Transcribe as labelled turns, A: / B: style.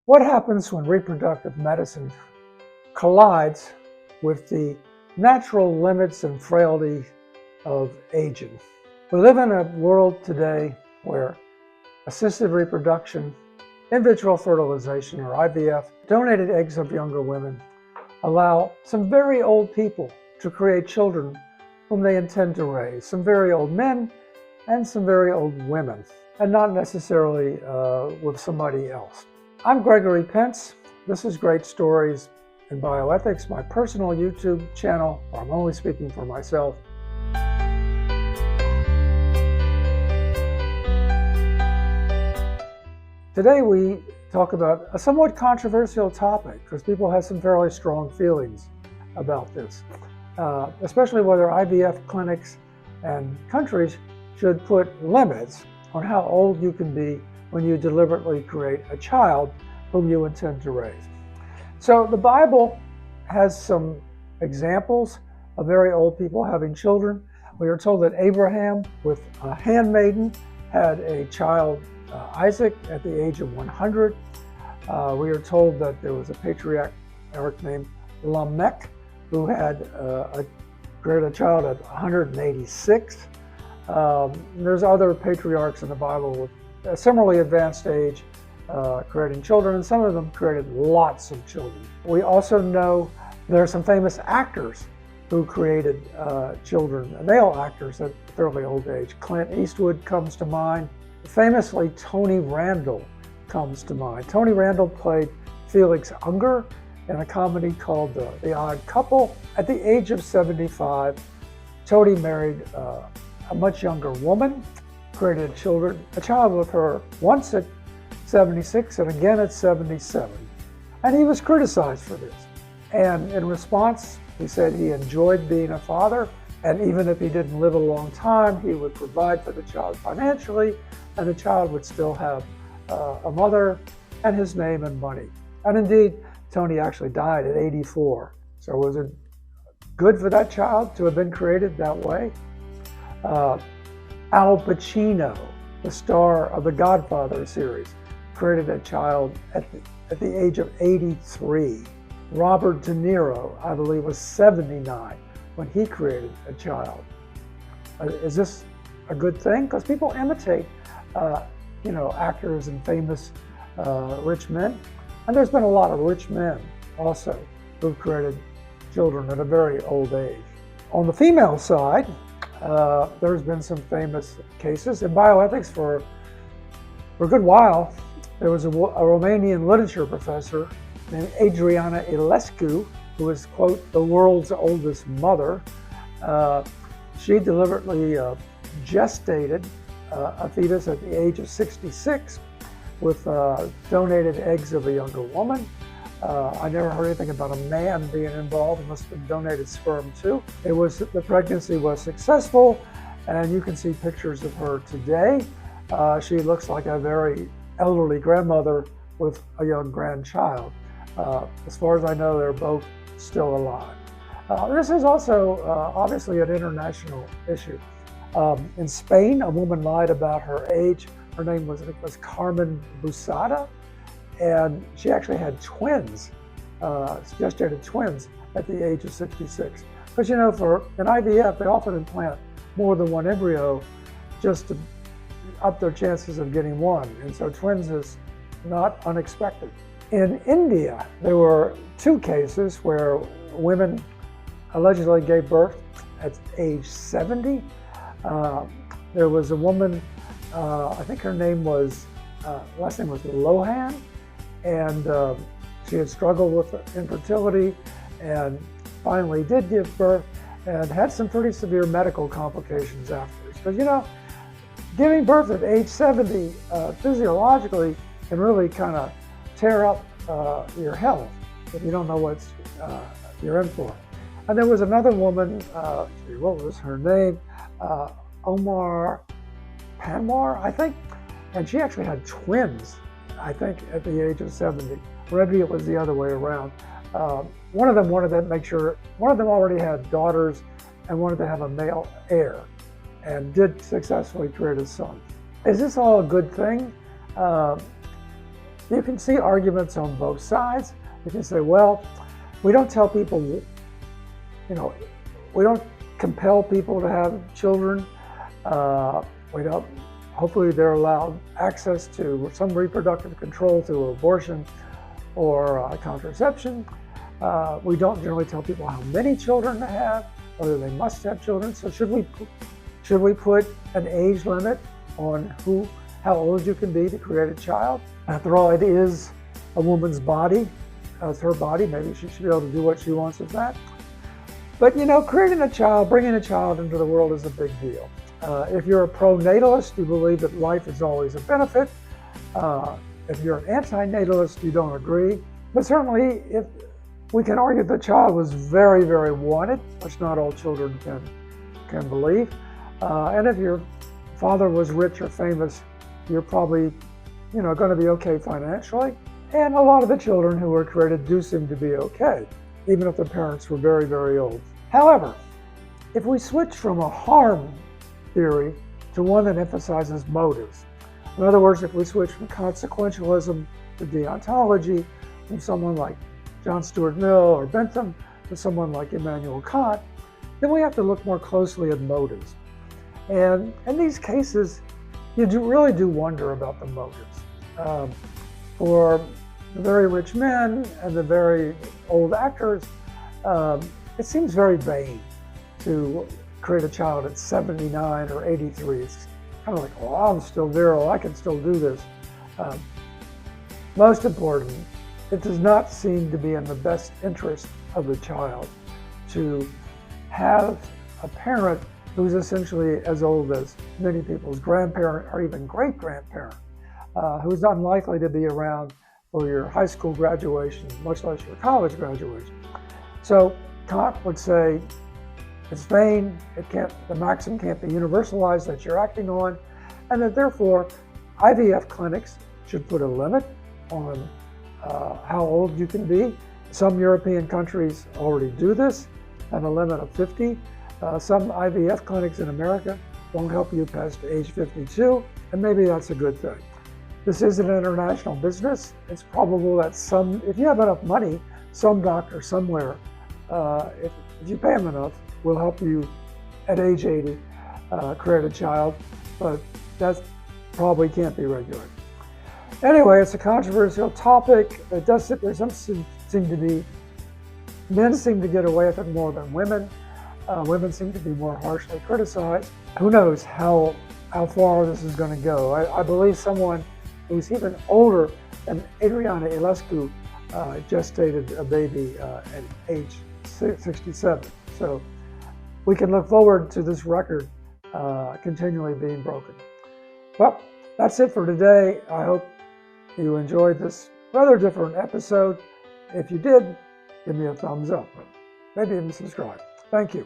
A: What happens when reproductive medicine collides with the natural limits and frailty of aging? We live in a world today where assisted reproduction, in vitro fertilization or IVF, donated eggs of younger women allow some very old people to create children whom they intend to raise, some very old men and some very old women, and not necessarily with somebody else. I'm Gregory Pence. This is Great Stories in Bioethics, my personal YouTube channel, where I'm only speaking for myself. Today we talk about a somewhat controversial topic because people have some fairly strong feelings about this, especially whether IVF clinics and countries should put limits on how old you can be when you deliberately create a child whom you intend to raise. So the Bible has some examples of very old people having children. We are told that Abraham, with a handmaiden, had a child, Isaac, at the age of 100. We are told that there was a patriarch named Lamech who had created a child at 186. There's other patriarchs in the Bible with a similarly advanced age creating children, and some of them created lots of children. We also know there are some famous actors who created children, male actors at a fairly old age. Clint Eastwood comes to mind. Famously, Tony Randall comes to mind. Tony Randall played Felix Unger in a comedy called The Odd Couple. At the age of 75, Tony married a much younger woman, created a child with her once at 76 and again at 77. And he was criticized for this. And in response, he said he enjoyed being a father, and even if he didn't live a long time, he would provide for the child financially, and the child would still have a mother and his name and money. And indeed, Tony actually died at 84. So was it good for that child to have been created that way? Al Pacino, the star of the Godfather series, created a child at the age of 83. Robert DeNiro, I believe, was 79 when he created a child. Is this a good thing? Because people imitate, actors and famous rich men. And there's been a lot of rich men also who've created children at a very old age. On the female side, there's been some famous cases. In bioethics for a good while, there was a Romanian literature professor named Adriana Ilescu, who was, quote, the world's oldest mother. She deliberately gestated a fetus at the age of 66 with donated eggs of a younger woman. I never heard anything about a man being involved. It must have been donated sperm too. The pregnancy was successful, and you can see pictures of her today. She looks like a very elderly grandmother with a young grandchild. As far as I know, they're both still alive. This is also obviously an international issue. In Spain, a woman lied about her age. Her name was Carmen Busada, and she actually had twins, gestated twins at the age of 66. Because for an IVF, they often implant more than one embryo just to up their chances of getting one. And so twins is not unexpected. In India, there were two cases where women allegedly gave birth at age 70. There was a woman, I think her name was, last name was Lohan, and she had struggled with infertility and finally did give birth and had some pretty severe medical complications afterwards. But giving birth at age 70 physiologically can really kind of tear up your health if you don't know what you're in for. And there was another woman, what was her name? Omar Panwar, I think, and she actually had twins, I think, at the age of 70. Maybe it was the other way around. One of them wanted to make sure, one of them already had daughters and wanted to have a male heir, and did successfully create a son. Is this all a good thing? You can see arguments on both sides. You can say, well, we don't tell people, we don't compel people to have children. Hopefully they're allowed access to some reproductive control through abortion or contraception. We don't generally tell people how many children to have, whether they must have children. So should we put an age limit on how old you can be to create a child? After all, it is a woman's body. It's her body. Maybe she should be able to do what she wants with that. But creating a child, bringing a child into the world is a big deal. If you're a pro-natalist, you believe that life is always a benefit. If you're an anti-natalist, you don't agree. But certainly, if we can argue the child was very, very wanted, which not all children can believe. And if your father was rich or famous, you're probably going to be okay financially. And a lot of the children who were created do seem to be okay, even if the parents were very, very old. However, if we switch from a harm theory to one that emphasizes motives, in other words, if we switch from consequentialism to deontology, from someone like John Stuart Mill or Bentham to someone like Immanuel Kant, then we have to look more closely at motives. And in these cases, you really do wonder about the motives. For the very rich men and the very old actors, it seems very vain to create a child at 79 or 83. It's kind of like, well, I'm still virile, I can still do this. Most important, it does not seem to be in the best interest of the child to have a parent who's essentially as old as many people's grandparent or even great-grandparent, who's unlikely to be around for your high school graduation, much less your college graduation. So Kant would say, it's vain, the maxim can't be universalized that you're acting on, and that therefore IVF clinics should put a limit on how old you can be. Some European countries already do this, have a limit of 50. Some IVF clinics in America won't help you past age 52, and maybe that's a good thing. This is an international business. It's probable that if you have enough money, some doctor somewhere, if you pay him enough, will help you at age 80 create a child, but that probably can't be regulated. Anyway, it's a controversial topic. Men seem to get away with it more than women. Women seem to be more harshly criticized. Who knows how far this is going to go. I believe someone who's even older than Adriana Ilescu gestated a baby at age 67. So we can look forward to this record continually being broken. Well, that's it for today. I hope you enjoyed this rather different episode. If you did, give me a thumbs up. Maybe even subscribe. Thank you.